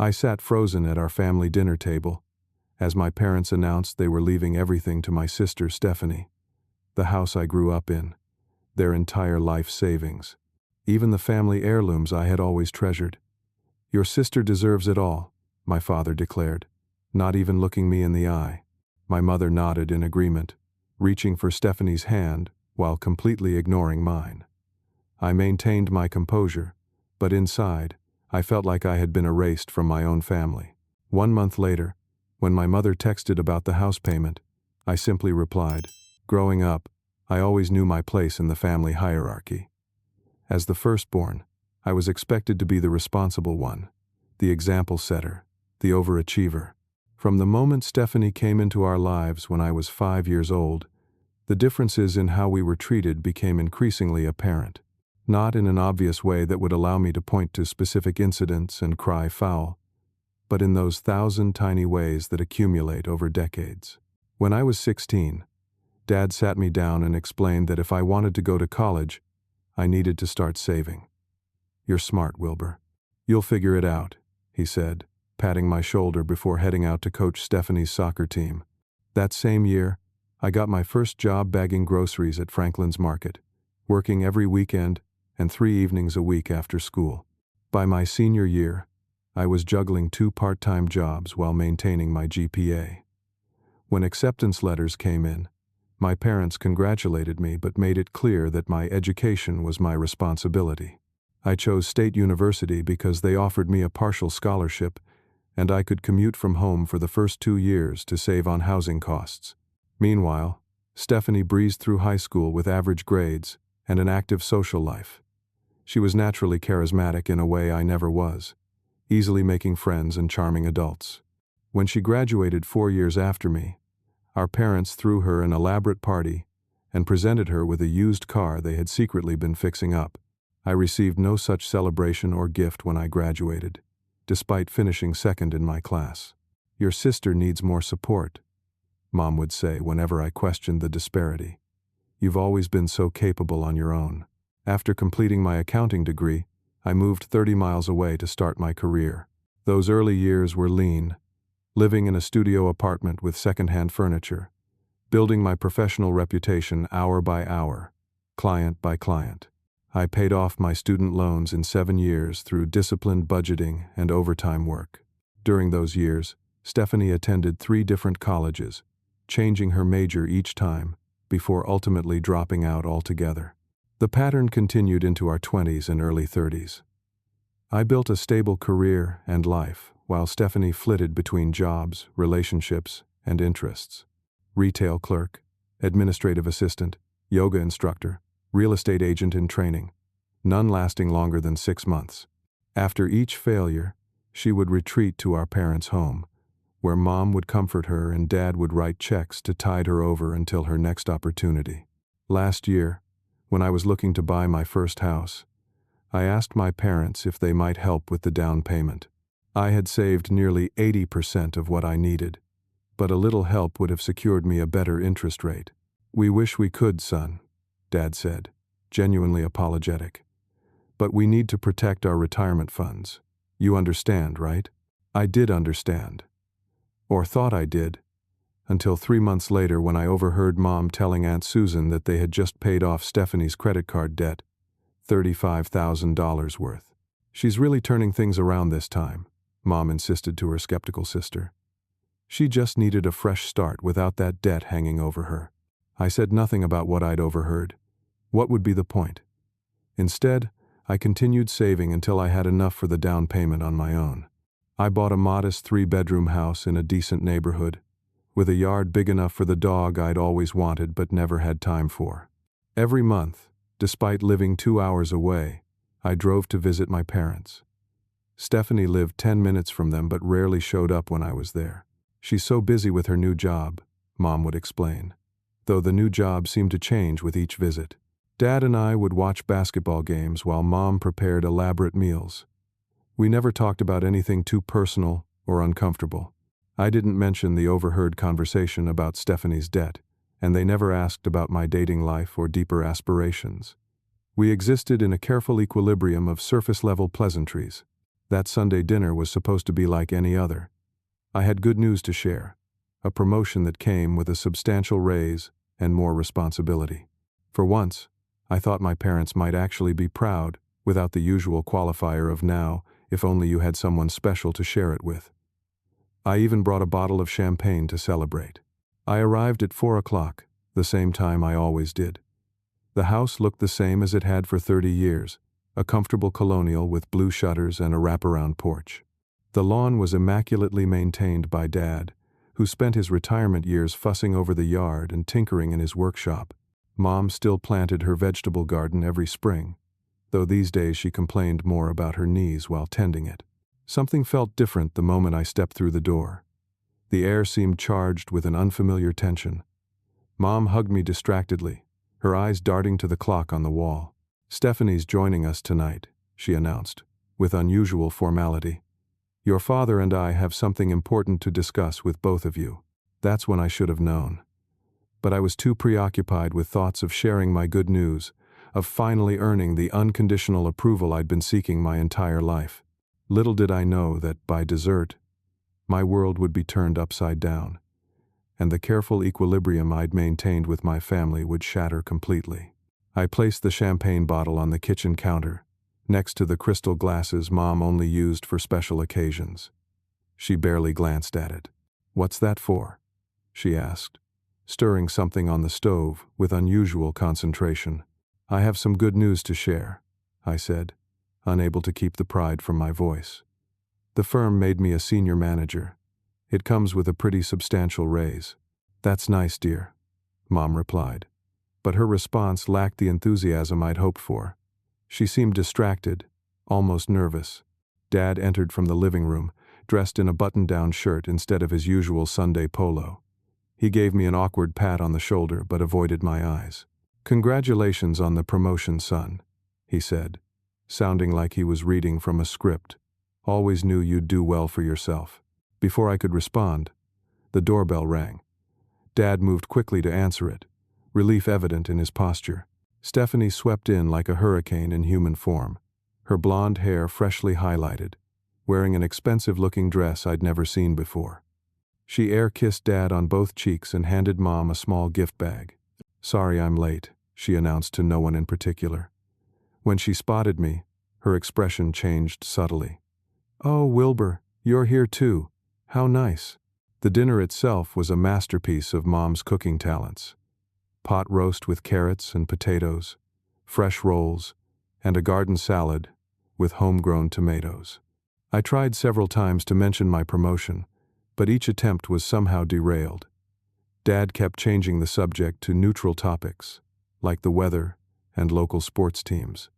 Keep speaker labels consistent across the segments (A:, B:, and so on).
A: I sat frozen at our family dinner table, as my parents announced they were leaving everything to my sister Stephanie, the house I grew up in, their entire life savings, even the family heirlooms I had always treasured. "Your sister deserves it all," my father declared, not even looking me in the eye. My mother nodded in agreement, reaching for Stephanie's hand while completely ignoring mine. I maintained my composure, but inside, I felt like I had been erased from my own family. 1 month later, when my mother texted about the house payment, I simply replied, "Growing up, I always knew my place in the family hierarchy. As the firstborn, I was expected to be the responsible one, the example setter, the overachiever." From the moment Stephanie came into our lives when I was 5 years old, the differences in how we were treated became increasingly apparent. Not in an obvious way that would allow me to point to specific incidents and cry foul, but in those 1,000 tiny ways that accumulate over decades. When I was 16, Dad sat me down and explained that if I wanted to go to college, I needed to start saving. "You're smart, Wilbur. You'll figure it out," he said, patting my shoulder before heading out to coach Stephanie's soccer team. That same year, I got my first job bagging groceries at Franklin's Market, working every weekend and 3 evenings a week after school. By my senior year, I was juggling 2 part-time jobs while maintaining my GPA. When acceptance letters came in, my parents congratulated me but made it clear that my education was my responsibility. I chose State University because they offered me a partial scholarship, and I could commute from home for the first 2 years to save on housing costs. Meanwhile, Stephanie breezed through high school with average grades and an active social life. She was naturally charismatic in a way I never was, easily making friends and charming adults. When she graduated 4 years after me, our parents threw her an elaborate party and presented her with a used car they had secretly been fixing up. I received no such celebration or gift when I graduated, despite finishing second in my class. "Your sister needs more support," Mom would say whenever I questioned the disparity. "You've always been so capable on your own." After completing my accounting degree, I moved 30 miles away to start my career. Those early years were lean, living in a studio apartment with secondhand furniture, building my professional reputation hour by hour, client by client. I paid off my student loans in 7 years through disciplined budgeting and overtime work. During those years, Stephanie attended 3 different colleges, changing her major each time, before ultimately dropping out altogether. The pattern continued into our 20s and early 30s. I built a stable career and life, while Stephanie flitted between jobs, relationships, and interests. Retail clerk, administrative assistant, yoga instructor, real estate agent in training, none lasting longer than 6 months. After each failure, she would retreat to our parents' home, where Mom would comfort her and Dad would write checks to tide her over until her next opportunity. Last year, when I was looking to buy my first house, I asked my parents if they might help with the down payment. I had saved nearly 80% of what I needed, but a little help would have secured me a better interest rate. "We wish we could, son," Dad said, genuinely apologetic. "But we need to protect our retirement funds. You understand, right?" I did understand. Or thought I did, until 3 months later when I overheard Mom telling Aunt Susan that they had just paid off Stephanie's credit card debt, $35,000 worth. "She's really turning things around this time," Mom insisted to her skeptical sister. "She just needed a fresh start without that debt hanging over her." I said nothing about what I'd overheard. What would be the point? Instead, I continued saving until I had enough for the down payment on my own. I bought a modest 3-bedroom house in a decent neighborhood, with a yard big enough for the dog I'd always wanted but never had time for. Every month, despite living 2 hours away, I drove to visit my parents. Stephanie lived 10 minutes from them but rarely showed up when I was there. "She's so busy with her new job," Mom would explain, though the new job seemed to change with each visit. Dad and I would watch basketball games while Mom prepared elaborate meals. We never talked about anything too personal or uncomfortable. I didn't mention the overheard conversation about Stephanie's debt, and they never asked about my dating life or deeper aspirations. We existed in a careful equilibrium of surface-level pleasantries. That Sunday dinner was supposed to be like any other. I had good news to share, a promotion that came with a substantial raise and more responsibility. For once, I thought my parents might actually be proud, without the usual qualifier of now, if only you had someone special to share it with. I even brought a bottle of champagne to celebrate. I arrived at 4 o'clock, the same time I always did. The house looked the same as it had for 30 years, a comfortable colonial with blue shutters and a wraparound porch. The lawn was immaculately maintained by Dad, who spent his retirement years fussing over the yard and tinkering in his workshop. Mom still planted her vegetable garden every spring, though these days she complained more about her knees while tending it. Something felt different the moment I stepped through the door. The air seemed charged with an unfamiliar tension. Mom hugged me distractedly, her eyes darting to the clock on the wall. "Stephanie's joining us tonight," she announced, with unusual formality. "Your father and I have something important to discuss with both of you." That's when I should have known. But I was too preoccupied with thoughts of sharing my good news, of finally earning the unconditional approval I'd been seeking my entire life. Little did I know that, by dessert, my world would be turned upside down, and the careful equilibrium I'd maintained with my family would shatter completely. I placed the champagne bottle on the kitchen counter, next to the crystal glasses Mom only used for special occasions. She barely glanced at it. "What's that for?" she asked, stirring something on the stove with unusual concentration. "I have some good news to share," I said, unable to keep the pride from my voice. "The firm made me a senior manager. It comes with a pretty substantial raise." "That's nice, dear," Mom replied. But her response lacked the enthusiasm I'd hoped for. She seemed distracted, almost nervous. Dad entered from the living room, dressed in a button-down shirt instead of his usual Sunday polo. He gave me an awkward pat on the shoulder but avoided my eyes. "Congratulations on the promotion, son," he said, sounding like he was reading from a script. "Always knew you'd do well for yourself." Before I could respond, the doorbell rang. Dad moved quickly to answer it, relief evident in his posture. Stephanie swept in like a hurricane in human form, her blonde hair freshly highlighted, wearing an expensive-looking dress I'd never seen before. She air-kissed Dad on both cheeks and handed Mom a small gift bag. "Sorry I'm late," she announced to no one in particular. When she spotted me, her expression changed subtly. "Oh, Wilbur, you're here too. How nice." The dinner itself was a masterpiece of Mom's cooking talents. Pot roast with carrots and potatoes, fresh rolls, and a garden salad with homegrown tomatoes. I tried several times to mention my promotion, but each attempt was somehow derailed. Dad kept changing the subject to neutral topics, like the weather and local sports teams.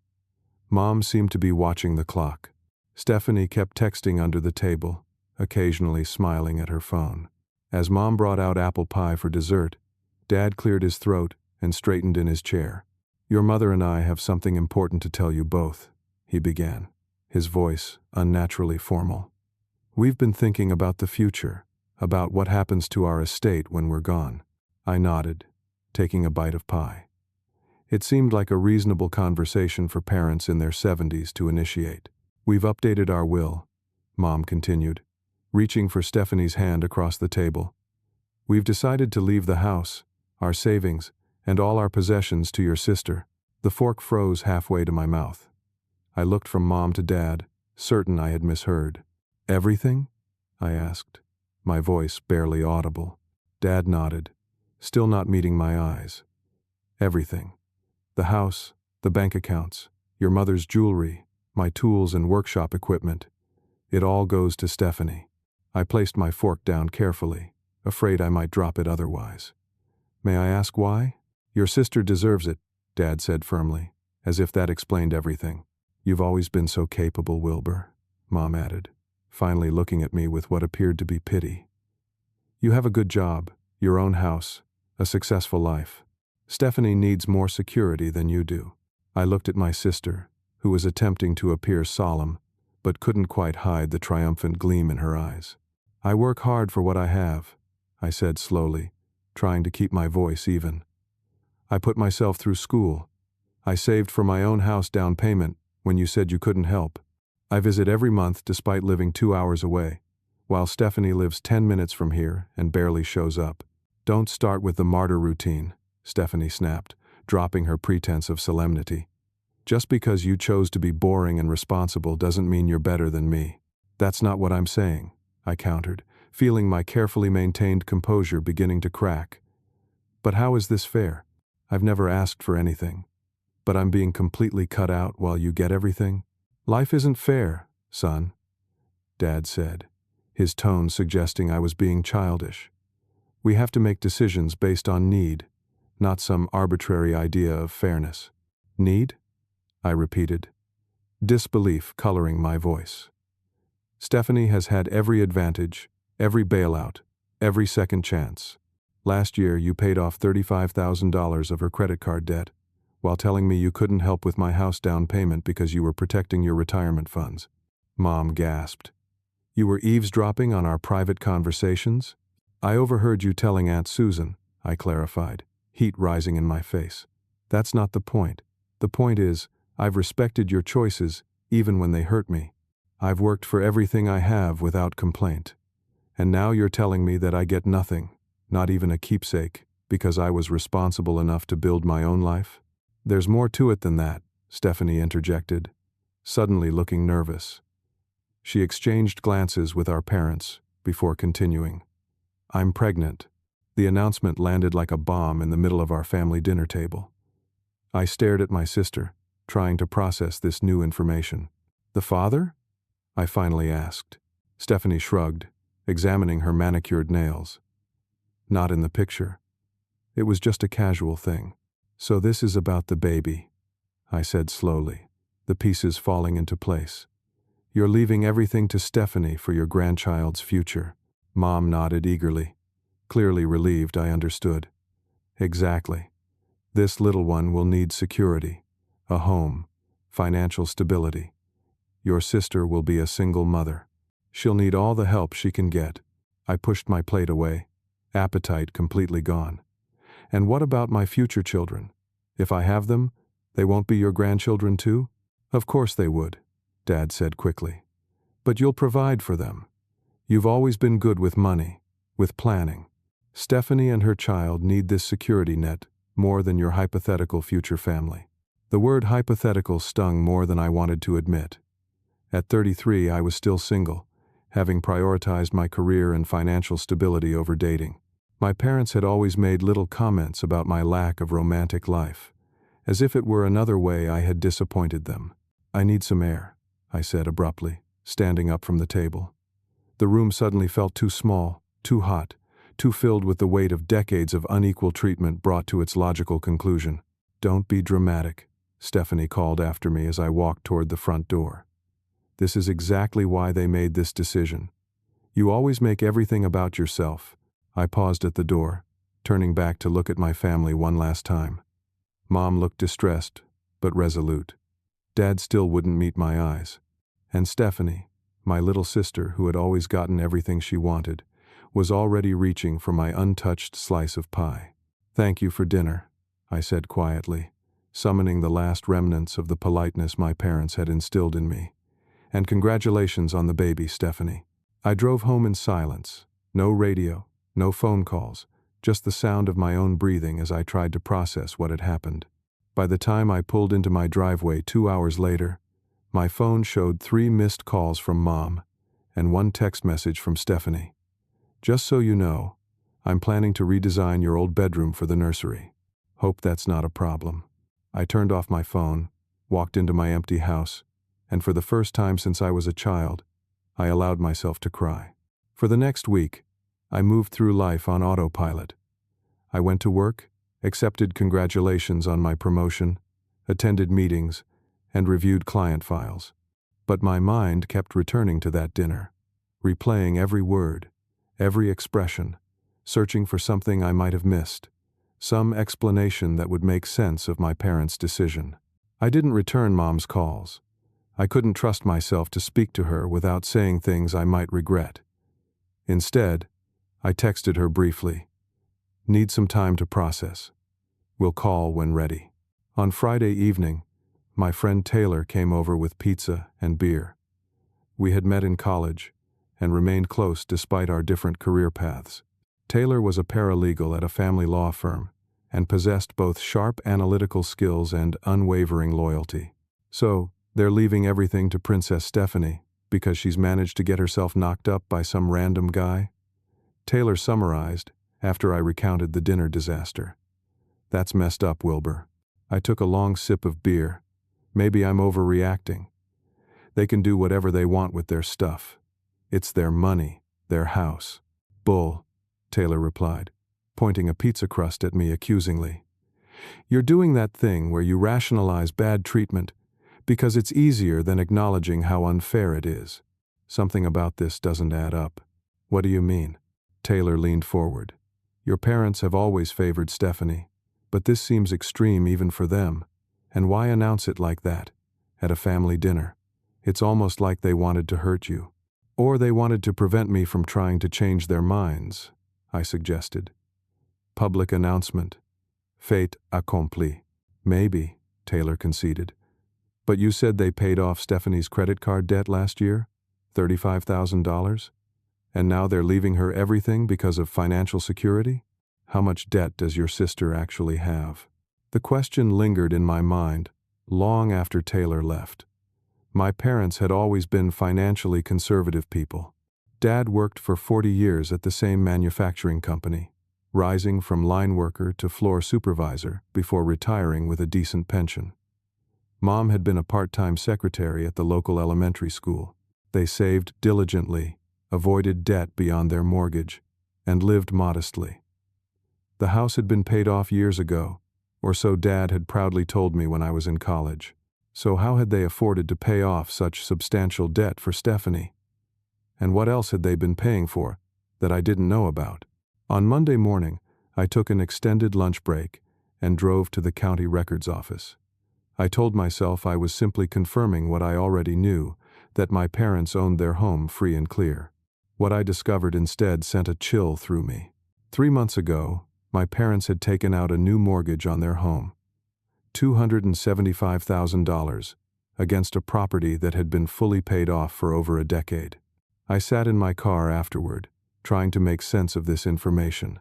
A: Mom seemed to be watching the clock. Stephanie kept texting under the table, occasionally smiling at her phone. As Mom brought out apple pie for dessert, Dad cleared his throat and straightened in his chair. "Your mother and I have something important to tell you both," he began, his voice unnaturally formal. "We've been thinking about the future, about what happens to our estate when we're gone." I nodded, taking a bite of pie. It seemed like a reasonable conversation for parents in their 70s to initiate. "We've updated our will," Mom continued, reaching for Stephanie's hand across the table. "We've decided to leave the house, our savings, and all our possessions to your sister." The fork froze halfway to my mouth. I looked from Mom to Dad, certain I had misheard. "Everything?" I asked, my voice barely audible. Dad nodded, still not meeting my eyes. "Everything. The house, the bank accounts, your mother's jewelry, my tools and workshop equipment. It all goes to Stephanie." I placed my fork down carefully, afraid I might drop it otherwise. "May I ask why?" "Your sister deserves it," Dad said firmly, as if that explained everything. "You've always been so capable, Wilbur," Mom added, finally looking at me with what appeared to be pity. "You have a good job, your own house, a successful life. Stephanie needs more security than you do." I looked at my sister, who was attempting to appear solemn, but couldn't quite hide the triumphant gleam in her eyes. "I work hard for what I have," I said slowly, trying to keep my voice even. "I put myself through school. I saved for my own house down payment when you said you couldn't help. I visit every month despite living 2 hours away, while Stephanie lives 10 minutes from here and barely shows up. Don't start with the martyr routine, Stephanie snapped, dropping her pretense of solemnity. Just because you chose to be boring and responsible doesn't mean you're better than me. That's not what I'm saying, I countered, feeling my carefully maintained composure beginning to crack. But how is this fair? I've never asked for anything. But I'm being completely cut out while you get everything? Life isn't fair, son, Dad said, his tone suggesting I was being childish. We have to make decisions based on need, not some arbitrary idea of fairness. Need? I repeated, disbelief coloring my voice. Stephanie has had every advantage, every bailout, every second chance. Last year you paid off $35,000 of her credit card debt, while telling me you couldn't help with my house down payment because you were protecting your retirement funds. Mom gasped. You were eavesdropping on our private conversations? I overheard you telling Aunt Susan, I clarified, heat rising in my face. That's not the point. The point is, I've respected your choices, even when they hurt me. I've worked for everything I have without complaint. And now you're telling me that I get nothing, not even a keepsake, because I was responsible enough to build my own life? There's more to it than that, Stephanie interjected, suddenly looking nervous. She exchanged glances with our parents before continuing. I'm pregnant. The announcement landed like a bomb in the middle of our family dinner table. I stared at my sister, trying to process this new information. The father? I finally asked. Stephanie shrugged, examining her manicured nails. Not in the picture. It was just a casual thing. So this is about the baby, I said slowly, the pieces falling into place. You're leaving everything to Stephanie for your grandchild's future. Mom nodded eagerly. Clearly relieved I understood. Exactly. This little one will need security, a home, financial stability. Your sister will be a single mother. She'll need all the help she can get. I pushed my plate away, appetite completely gone. And what about my future children? If I have them, they won't be your grandchildren too? Of course they would, Dad said quickly. But you'll provide for them. You've always been good with money, with planning. Stephanie and her child need this security net more than your hypothetical future family. The word hypothetical stung more than I wanted to admit. At 33, I was still single, having prioritized my career and financial stability over dating. My parents had always made little comments about my lack of romantic life, as if it were another way I had disappointed them. I need some air, I said abruptly, standing up from the table. The room suddenly felt too small, too hot, too filled with the weight of decades of unequal treatment brought to its logical conclusion. Don't be dramatic, Stephanie called after me as I walked toward the front door. This is exactly why they made this decision. You always make everything about yourself. I paused at the door, turning back to look at my family one last time. Mom looked distressed, but resolute. Dad still wouldn't meet my eyes. And Stephanie, my little sister who had always gotten everything she wanted, was already reaching for my untouched slice of pie. Thank you for dinner, I said quietly, summoning the last remnants of the politeness my parents had instilled in me. And congratulations on the baby, Stephanie. I drove home in silence. No radio, no phone calls, just the sound of my own breathing as I tried to process what had happened. By the time I pulled into my driveway 2 hours later, my phone showed 3 missed calls from Mom and 1 text message from Stephanie. Just so you know, I'm planning to redesign your old bedroom for the nursery. Hope that's not a problem. I turned off my phone, walked into my empty house, and for the first time since I was a child, I allowed myself to cry. For the next week, I moved through life on autopilot. I went to work, accepted congratulations on my promotion, attended meetings, and reviewed client files. But my mind kept returning to that dinner, replaying every word, every expression, searching for something I might have missed, some explanation that would make sense of my parents' decision. I didn't return Mom's calls. I couldn't trust myself to speak to her without saying things I might regret. Instead, I texted her briefly. Need some time to process. We'll call when ready. On Friday evening, my friend Taylor came over with pizza and beer. We had met in college and remained close despite our different career paths. Taylor was a paralegal at a family law firm and possessed both sharp analytical skills and unwavering loyalty. So, they're leaving everything to Princess Stephanie because she's managed to get herself knocked up by some random guy? Taylor summarized after I recounted the dinner disaster. That's messed up, Wilbur. I took a long sip of beer. Maybe I'm overreacting. They can do whatever they want with their stuff. It's their money, their house. Bull, Taylor replied, pointing a pizza crust at me accusingly. You're doing that thing where you rationalize bad treatment because it's easier than acknowledging how unfair it is. Something about this doesn't add up. What do you mean? Taylor leaned forward. Your parents have always favored Stephanie, but this seems extreme even for them. And why announce it like that, at a family dinner? It's almost like they wanted to hurt you. Or they wanted to prevent me from trying to change their minds, I suggested. Public announcement. Fait accompli. Maybe, Taylor conceded. But you said they paid off Stephanie's credit card debt last year? $35,000? And now they're leaving her everything because of financial security? How much debt does your sister actually have? The question lingered in my mind long after Taylor left. My parents had always been financially conservative people. Dad worked for 40 years at the same manufacturing company, rising from line worker to floor supervisor before retiring with a decent pension. Mom had been a part-time secretary at the local elementary school. They saved diligently, avoided debt beyond their mortgage, and lived modestly. The house had been paid off years ago, or so Dad had proudly told me when I was in college. So how had they afforded to pay off such substantial debt for Stephanie? And what else had they been paying for that I didn't know about? On Monday morning, I took an extended lunch break and drove to the county records office. I told myself I was simply confirming what I already knew, that my parents owned their home free and clear. What I discovered instead sent a chill through me. 3 months ago, my parents had taken out a new mortgage on their home, $275,000, against a property that had been fully paid off for over a decade. I sat in my car afterward, trying to make sense of this information.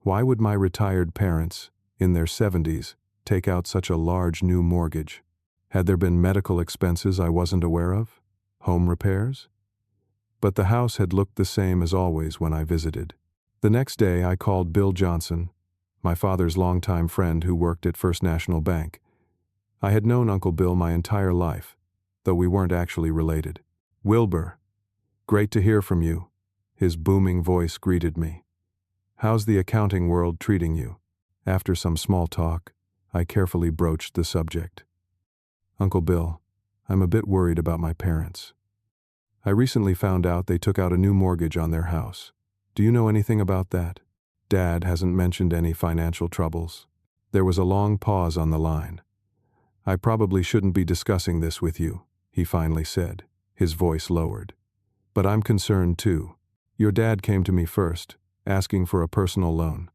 A: Why would my retired parents, in their 70s, take out such a large new mortgage? Had there been medical expenses I wasn't aware of? Home repairs? But the house had looked the same as always when I visited. The next day I called Bill Johnson, my father's longtime friend who worked at First National Bank. I had known Uncle Bill my entire life, though we weren't actually related. Wilbur, great to hear from you. His booming voice greeted me. How's the accounting world treating you? After some small talk, I carefully broached the subject. Uncle Bill, I'm a bit worried about my parents. I recently found out they took out a new mortgage on their house. Do you know anything about that? Dad hasn't mentioned any financial troubles. There was a long pause on the line. I probably shouldn't be discussing this with you, he finally said, his voice lowered. But I'm concerned too. Your dad came to me first, asking for a personal loan.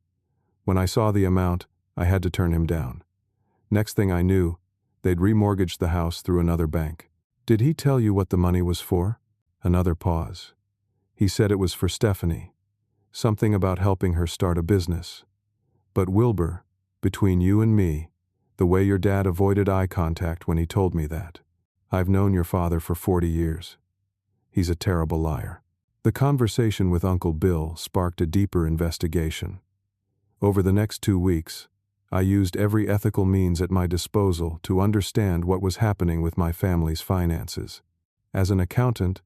A: When I saw the amount, I had to turn him down. Next thing I knew, they'd remortgaged the house through another bank. Did he tell you what the money was for? Another pause. He said it was for Stephanie. Something about helping her start a business. But Wilbur, between you and me, the way your dad avoided eye contact when he told me that. I've known your father for 40 years. He's a terrible liar. The conversation with Uncle Bill sparked a deeper investigation. Over the next 2 weeks, I used every ethical means at my disposal to understand what was happening with my family's finances. As an accountant,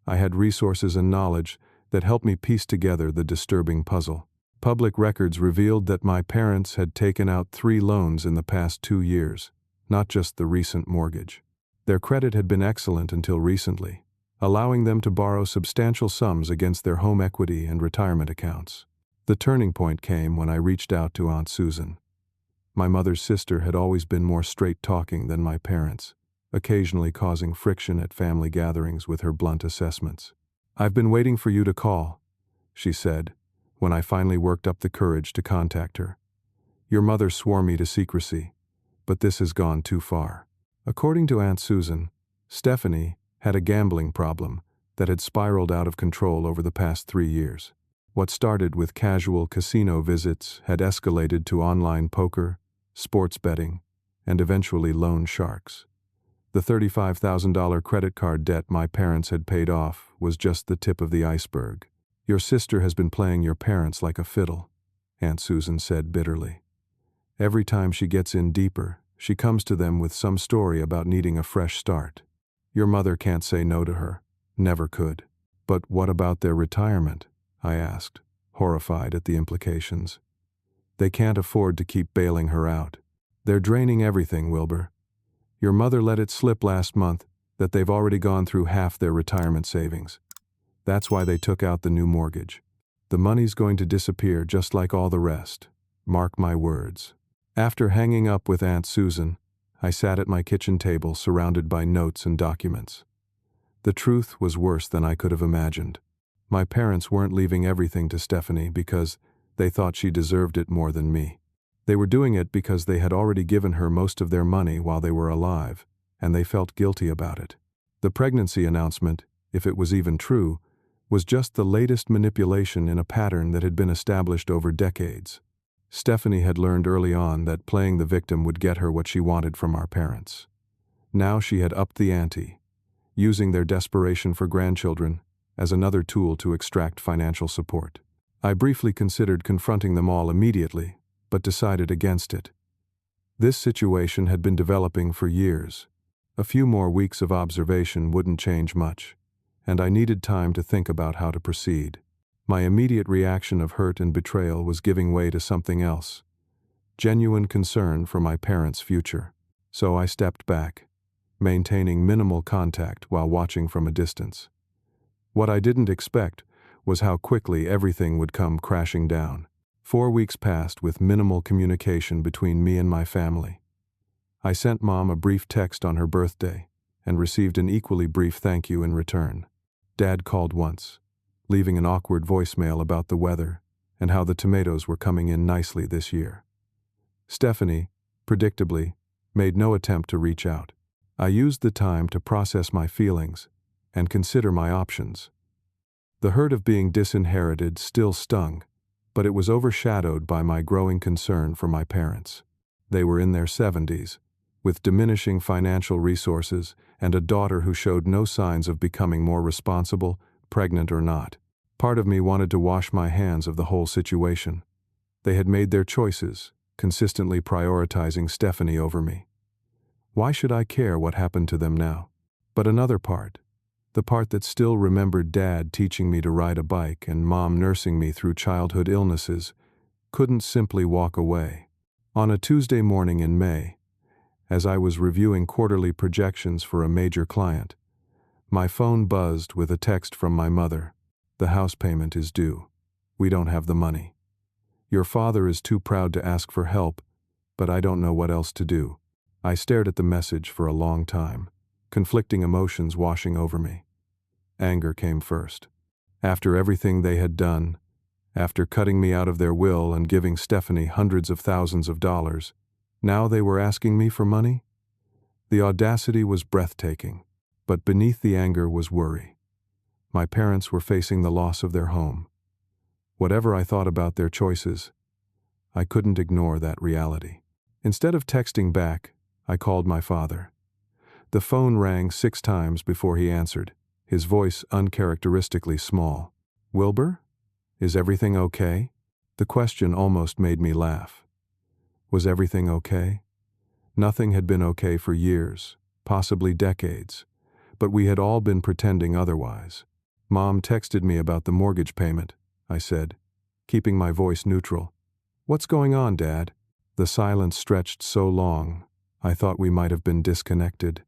A: I had resources and knowledge that helped me piece together the disturbing puzzle. Public records revealed that my parents had taken out 3 loans in the past 2 years, not just the recent mortgage. Their credit had been excellent until recently, allowing them to borrow substantial sums against their home equity and retirement accounts. The turning point came when I reached out to Aunt Susan. My mother's sister had always been more straight-talking than my parents, occasionally causing friction at family gatherings with her blunt assessments. "I've been waiting for you to call," she said, when I finally worked up the courage to contact her. "Your mother swore me to secrecy, but this has gone too far." According to Aunt Susan, Stephanie, had a gambling problem that had spiraled out of control over the past 3 years. What started with casual casino visits had escalated to online poker, sports betting, and eventually loan sharks. The $35,000 credit card debt my parents had paid off was just the tip of the iceberg. "Your sister has been playing your parents like a fiddle," Aunt Susan said bitterly. "Every time she gets in deeper, she comes to them with some story about needing a fresh start. Your mother can't say no to her. Never could." "But what about their retirement?" I asked, horrified at the implications. "They can't afford to keep bailing her out. They're draining everything, Wilbur. Your mother let it slip last month that they've already gone through half their retirement savings. That's why they took out the new mortgage. The money's going to disappear just like all the rest. Mark my words." After hanging up with Aunt Susan, I sat at my kitchen table surrounded by notes and documents. The truth was worse than I could have imagined. My parents weren't leaving everything to Stephanie because they thought she deserved it more than me. They were doing it because they had already given her most of their money while they were alive, and they felt guilty about it. The pregnancy announcement, if it was even true, was just the latest manipulation in a pattern that had been established over decades. Stephanie had learned early on that playing the victim would get her what she wanted from our parents. Now she had upped the ante, using their desperation for grandchildren as another tool to extract financial support. I briefly considered confronting them all immediately, but decided against it. This situation had been developing for years. A few more weeks of observation wouldn't change much, and I needed time to think about how to proceed. My immediate reaction of hurt and betrayal was giving way to something else, genuine concern for my parents' future. So I stepped back, maintaining minimal contact while watching from a distance. What I didn't expect was how quickly everything would come crashing down. 4 weeks passed with minimal communication between me and my family. I sent Mom a brief text on her birthday and received an equally brief thank you in return. Dad called once, leaving an awkward voicemail about the weather and how the tomatoes were coming in nicely this year. Stephanie, predictably, made no attempt to reach out. I used the time to process my feelings and consider my options. The hurt of being disinherited still stung, but it was overshadowed by my growing concern for my parents. They were in their 70s, with diminishing financial resources and a daughter who showed no signs of becoming more responsible, pregnant or not. Part of me wanted to wash my hands of the whole situation. They had made their choices, consistently prioritizing Stephanie over me. Why should I care what happened to them now? But another part, the part that still remembered Dad teaching me to ride a bike and Mom nursing me through childhood illnesses, couldn't simply walk away. On a Tuesday morning in May, as I was reviewing quarterly projections for a major client, my phone buzzed with a text from my mother. "The house payment is due. We don't have the money. Your father is too proud to ask for help, but I don't know what else to do." I stared at the message for a long time, conflicting emotions washing over me. Anger came first. After everything they had done, after cutting me out of their will and giving Stephanie hundreds of thousands of dollars, now they were asking me for money? The audacity was breathtaking, but beneath the anger was worry. My parents were facing the loss of their home. Whatever I thought about their choices, I couldn't ignore that reality. Instead of texting back, I called my father. The phone rang 6 times before he answered, his voice uncharacteristically small. "Wilbur? Is everything okay?" The question almost made me laugh. Was everything okay? Nothing had been okay for years, possibly decades, but we had all been pretending otherwise. "Mom texted me about the mortgage payment," I said, keeping my voice neutral. "What's going on, Dad?" The silence stretched so long, I thought we might have been disconnected.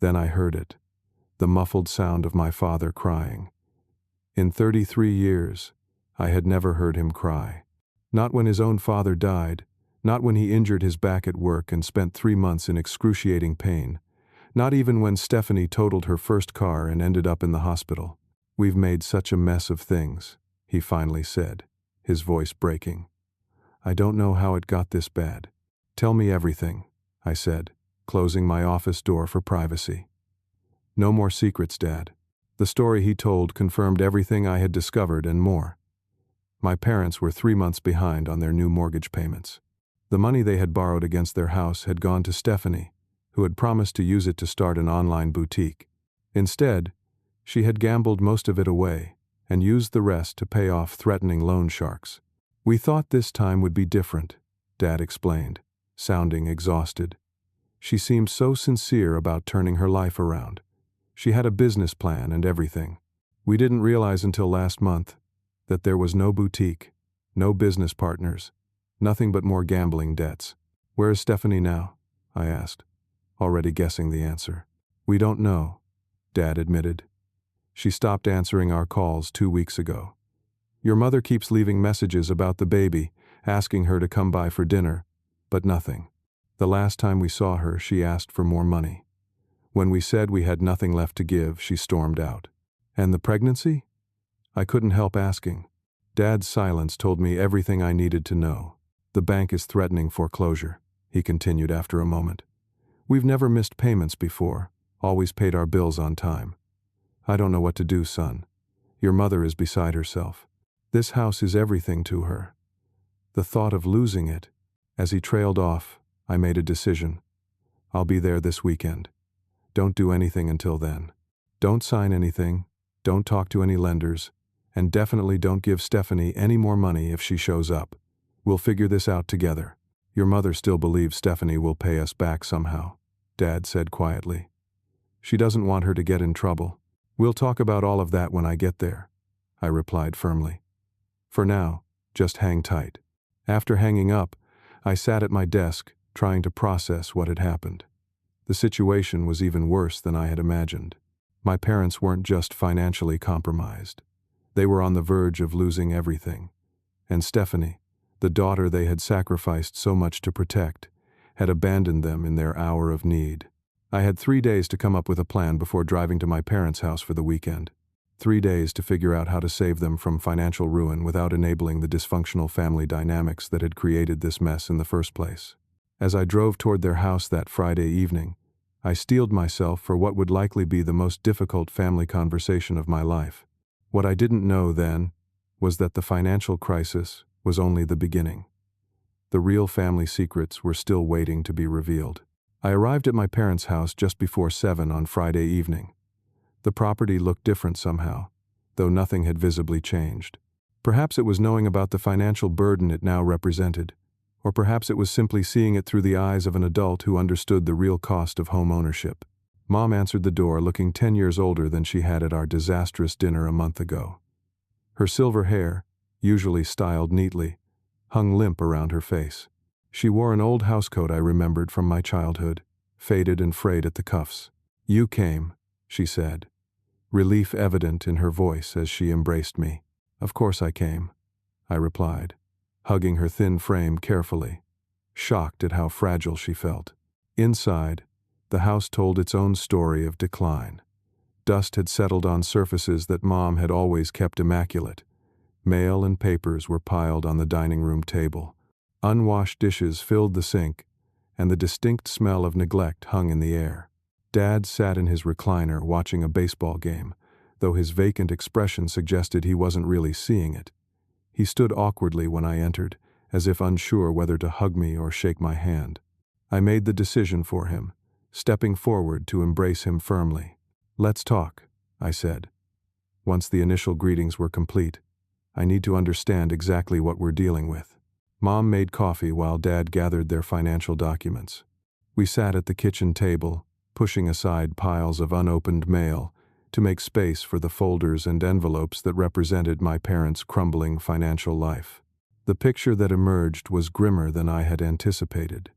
A: Then I heard it, the muffled sound of my father crying. In 33 years, I had never heard him cry. Not when his own father died, not when he injured his back at work and spent 3 months in excruciating pain, not even when Stephanie totaled her first car and ended up in the hospital. "We've made such a mess of things," he finally said, his voice breaking. "I don't know how it got this bad." "Tell me everything," I said, closing my office door for privacy. No more secrets, Dad. The story he told confirmed everything I had discovered and more. My parents were 3 months behind on their new mortgage payments. The money they had borrowed against their house had gone to Stephanie, who had promised to use it to start an online boutique. Instead, she had gambled most of it away and used the rest to pay off threatening loan sharks. We thought this time would be different, Dad explained, sounding exhausted. She seemed so sincere about turning her life around. She had a business plan and everything. We didn't realize until last month that there was no boutique, no business partners, nothing but more gambling debts. Where is Stephanie now? I asked, already guessing the answer. We don't know, Dad admitted. She stopped answering our calls 2 weeks ago. Your mother keeps leaving messages about the baby, asking her to come by for dinner, but nothing. The last time we saw her, she asked for more money. When we said we had nothing left to give, she stormed out. And the pregnancy? I couldn't help asking. Dad's silence told me everything I needed to know. The bank is threatening foreclosure, he continued after a moment. We've never missed payments before, always paid our bills on time. I don't know what to do, son. Your mother is beside herself. This house is everything to her. The thought of losing it. As he trailed off, I made a decision. I'll be there this weekend. Don't do anything until then. Don't sign anything, don't talk to any lenders, and definitely don't give Stephanie any more money if she shows up. We'll figure this out together. Your mother still believes Stephanie will pay us back somehow, Dad said quietly. She doesn't want her to get in trouble. We'll talk about all of that when I get there, I replied firmly. For now, just hang tight. After hanging up, I sat at my desk, trying to process what had happened. The situation was even worse than I had imagined. My parents weren't just financially compromised. They were on the verge of losing everything. And Stephanie, the daughter they had sacrificed so much to protect, had abandoned them in their hour of need. I had 3 days to come up with a plan before driving to my parents' house for the weekend. 3 days to figure out how to save them from financial ruin without enabling the dysfunctional family dynamics that had created this mess in the first place. As I drove toward their house that Friday evening, I steeled myself for what would likely be the most difficult family conversation of my life. What I didn't know then was that the financial crisis was only the beginning. The real family secrets were still waiting to be revealed. I arrived at my parents' house just before 7 on Friday evening. The property looked different somehow, though nothing had visibly changed. Perhaps it was knowing about the financial burden it now represented, or perhaps it was simply seeing it through the eyes of an adult who understood the real cost of home ownership. Mom answered the door looking 10 years older than she had at our disastrous dinner a month ago. Her silver hair, usually styled neatly, hung limp around her face. She wore an old housecoat I remembered from my childhood, faded and frayed at the cuffs. You came, she said, relief evident in her voice as she embraced me. Of course I came, I replied, hugging her thin frame carefully, shocked at how fragile she felt. Inside, the house told its own story of decline. Dust had settled on surfaces that Mom had always kept immaculate. Mail and papers were piled on the dining room table. Unwashed dishes filled the sink, and the distinct smell of neglect hung in the air. Dad sat in his recliner watching a baseball game, though his vacant expression suggested he wasn't really seeing it. He stood awkwardly when I entered, as if unsure whether to hug me or shake my hand. I made the decision for him, stepping forward to embrace him firmly. Let's talk, I said. Once the initial greetings were complete, I need to understand exactly what we're dealing with. Mom made coffee while Dad gathered their financial documents. We sat at the kitchen table, pushing aside piles of unopened mail to make space for the folders and envelopes that represented my parents' crumbling financial life. The picture that emerged was grimmer than I had anticipated.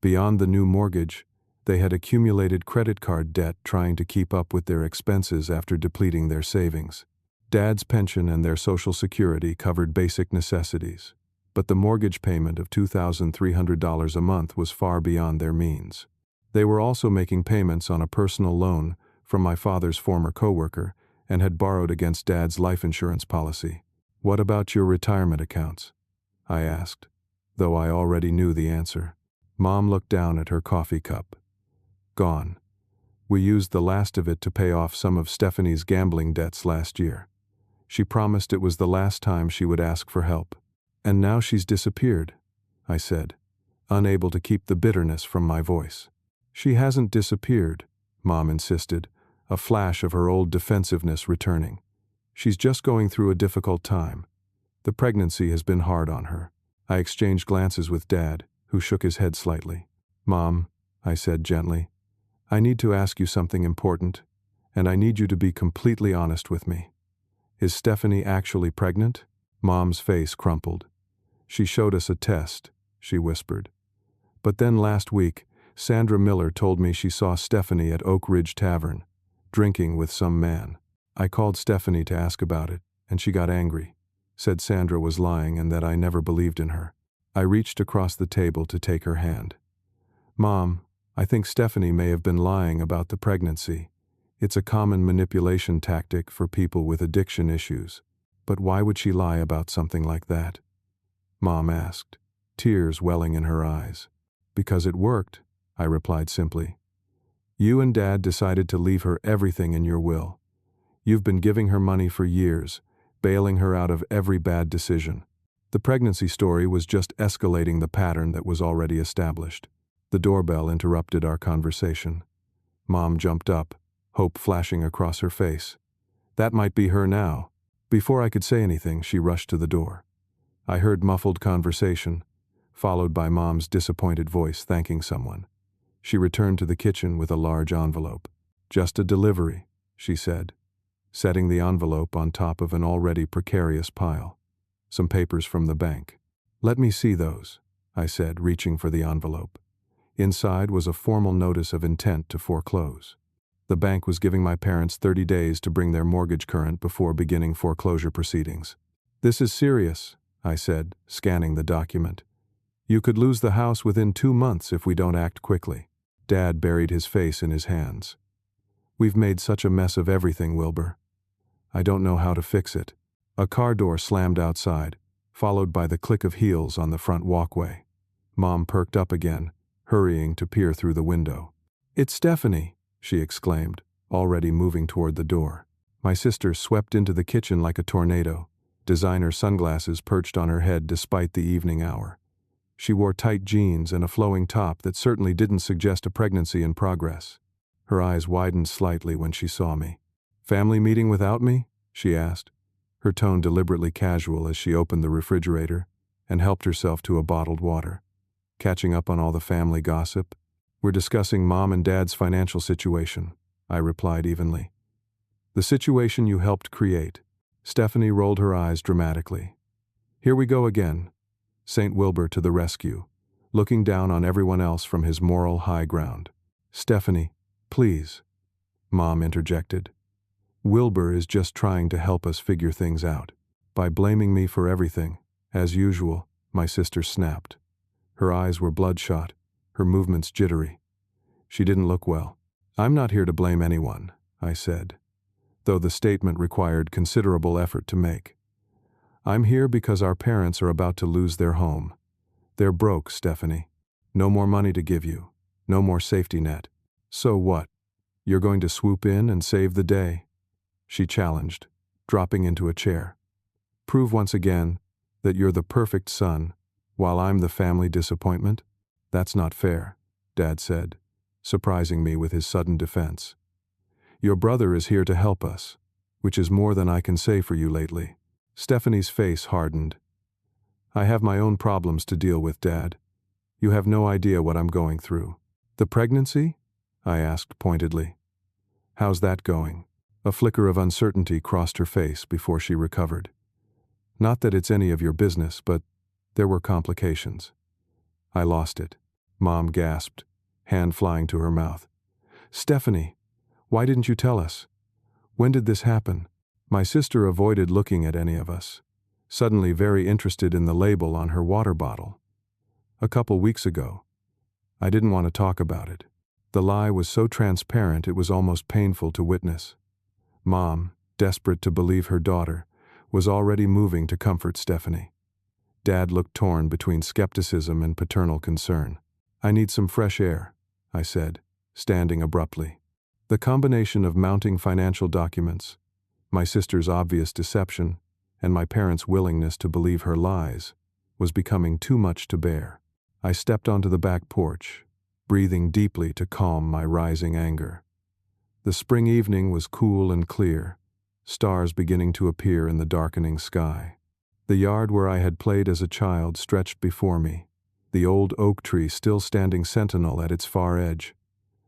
A: Beyond the new mortgage, they had accumulated credit card debt trying to keep up with their expenses after depleting their savings. Dad's pension and their Social Security covered basic necessities, but the mortgage payment of $2,300 a month was far beyond their means. They were also making payments on a personal loan from my father's former coworker and had borrowed against Dad's life insurance policy. What about your retirement accounts? I asked, though I already knew the answer. Mom looked down at her coffee cup. Gone. We used the last of it to pay off some of Stephanie's gambling debts last year. She promised it was the last time she would ask for help. And now she's disappeared, I said, unable to keep the bitterness from my voice. She hasn't disappeared, Mom insisted, a flash of her old defensiveness returning. She's just going through a difficult time. The pregnancy has been hard on her. I exchanged glances with Dad, who shook his head slightly. Mom, I said gently, I need to ask you something important, and I need you to be completely honest with me. Is Stephanie actually pregnant? Mom's face crumpled. She showed us a test, she whispered. But then last week, Sandra Miller told me she saw Stephanie at Oak Ridge Tavern, drinking with some man. I called Stephanie to ask about it, and she got angry, said Sandra was lying and that I never believed in her. I reached across the table to take her hand. Mom, I think Stephanie may have been lying about the pregnancy. It's a common manipulation tactic for people with addiction issues. But why would she lie about something like that? Mom asked, tears welling in her eyes. Because it worked, I replied simply. You and Dad decided to leave her everything in your will. You've been giving her money for years, bailing her out of every bad decision. The pregnancy story was just escalating the pattern that was already established. The doorbell interrupted our conversation. Mom jumped up, hope flashing across her face. That might be her now. Before I could say anything, she rushed to the door. I heard muffled conversation, followed by Mom's disappointed voice thanking someone. She returned to the kitchen with a large envelope. Just a delivery, she said, setting the envelope on top of an already precarious pile. Some papers from the bank. Let me see those, I said, reaching for the envelope. Inside was a formal notice of intent to foreclose. The bank was giving my parents 30 days to bring their mortgage current before beginning foreclosure proceedings. This is serious, I said, scanning the document. You could lose the house within 2 months if we don't act quickly. Dad buried his face in his hands. We've made such a mess of everything, Wilbur. I don't know how to fix it. A car door slammed outside, followed by the click of heels on the front walkway. Mom perked up again, hurrying to peer through the window. It's Stephanie, she exclaimed, already moving toward the door. My sister swept into the kitchen like a tornado, designer sunglasses perched on her head despite the evening hour. She wore tight jeans and a flowing top that certainly didn't suggest a pregnancy in progress. Her eyes widened slightly when she saw me. Family meeting without me? She asked, her tone deliberately casual as she opened the refrigerator and helped herself to a bottled water. Catching up on all the family gossip? We're discussing Mom and Dad's financial situation, I replied evenly. The situation you helped create. Stephanie rolled her eyes dramatically. Here we go again. St. Wilbur to the rescue, looking down on everyone else from his moral high ground. Stephanie, please, Mom interjected. Wilbur is just trying to help us figure things out. By blaming me for everything, as usual, my sister snapped. Her eyes were bloodshot, her movements jittery. She didn't look well. I'm not here to blame anyone, I said, though the statement required considerable effort to make. I'm here because our parents are about to lose their home. They're broke, Stephanie. No more money to give you. No more safety net. So what? You're going to swoop in and save the day? She challenged, dropping into a chair. Prove once again that you're the perfect son, while I'm the family disappointment? That's not fair, Dad said, surprising me with his sudden defense. Your brother is here to help us, which is more than I can say for you lately. Stephanie's face hardened. I have my own problems to deal with, Dad. You have no idea what I'm going through. The pregnancy? I asked pointedly. How's that going? A flicker of uncertainty crossed her face before she recovered. Not that it's any of your business, but there were complications. I lost it. Mom gasped, hand flying to her mouth. Stephanie, why didn't you tell us? When did this happen? My sister avoided looking at any of us, suddenly very interested in the label on her water bottle. A couple weeks ago. I didn't want to talk about it. The lie was so transparent it was almost painful to witness. Mom, desperate to believe her daughter, was already moving to comfort Stephanie. Dad looked torn between skepticism and paternal concern. I need some fresh air, I said, standing abruptly. The combination of mounting financial documents, my sister's obvious deception, and my parents' willingness to believe her lies was becoming too much to bear. I stepped onto the back porch, breathing deeply to calm my rising anger. The spring evening was cool and clear, stars beginning to appear in the darkening sky. The yard where I had played as a child stretched before me, the old oak tree still standing sentinel at its far edge.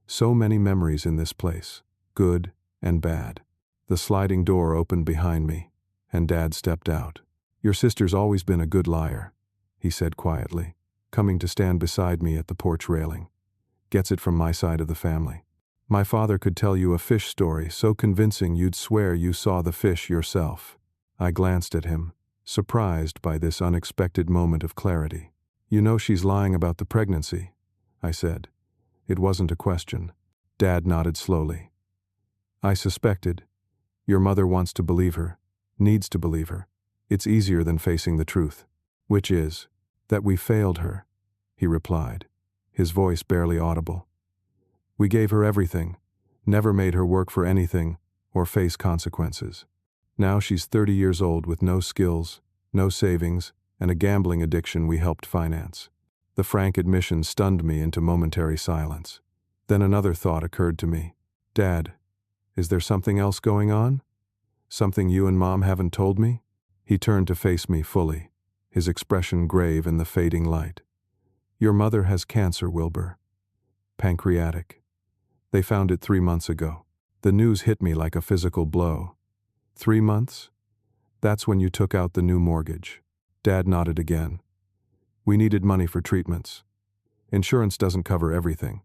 A: So many memories in this place, good and bad. The sliding door opened behind me, and Dad stepped out. "Your sister's always been a good liar," he said quietly, coming to stand beside me at the porch railing. "Gets it from my side of the family. My father could tell you a fish story so convincing you'd swear you saw the fish yourself." I glanced at him, surprised by this unexpected moment of clarity. "You know she's lying about the pregnancy," I said. It wasn't a question. Dad nodded slowly. "I suspected. Your mother wants to believe her, needs to believe her. It's easier than facing the truth." "Which is, that we failed her," he replied, his voice barely audible. "We gave her everything, never made her work for anything or face consequences. Now she's 30 years old with no skills, no savings, and a gambling addiction we helped finance." The frank admission stunned me into momentary silence. Then another thought occurred to me. "Dad, is there something else going on? Something you and Mom haven't told me?" He turned to face me fully, his expression grave in the fading light. "Your mother has cancer, Wilbur. Pancreatic. They found it 3 months ago." The news hit me like a physical blow. 3 months? That's when you took out the new mortgage. Dad nodded again. "We needed money for treatments. Insurance doesn't cover everything.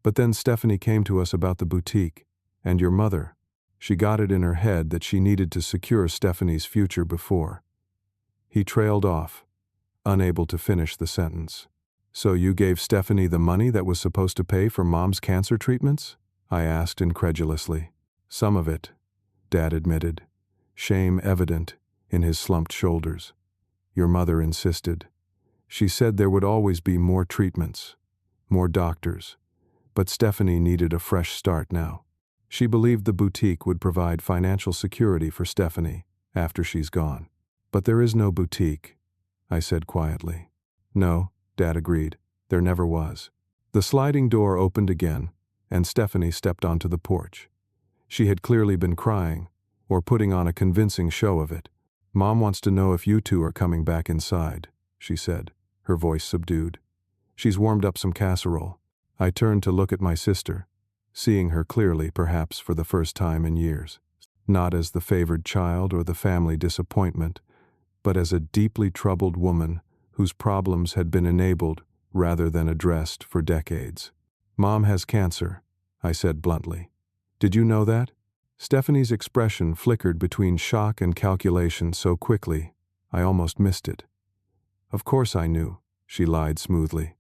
A: But then Stephanie came to us about the boutique, and your mother. She got it in her head that she needed to secure Stephanie's future before." He trailed off, unable to finish the sentence. "So you gave Stephanie the money that was supposed to pay for Mom's cancer treatments?" I asked incredulously. "Some of it," Dad admitted, shame evident in his slumped shoulders. "Your mother insisted. She said there would always be more treatments, more doctors, but Stephanie needed a fresh start now. She believed the boutique would provide financial security for Stephanie after she's gone." "But there is no boutique," I said quietly. "No," Dad agreed, "there never was." The sliding door opened again, and Stephanie stepped onto the porch. She had clearly been crying, or putting on a convincing show of it. "Mom wants to know if you two are coming back inside," she said, her voice subdued. "She's warmed up some casserole." I turned to look at my sister, seeing her clearly perhaps for the first time in years. Not as the favored child or the family disappointment, but as a deeply troubled woman whose problems had been enabled rather than addressed for decades. "Mom has cancer," I said bluntly. "Did you know that?" Stephanie's expression flickered between shock and calculation so quickly, I almost missed it. "Of course I knew," she lied smoothly.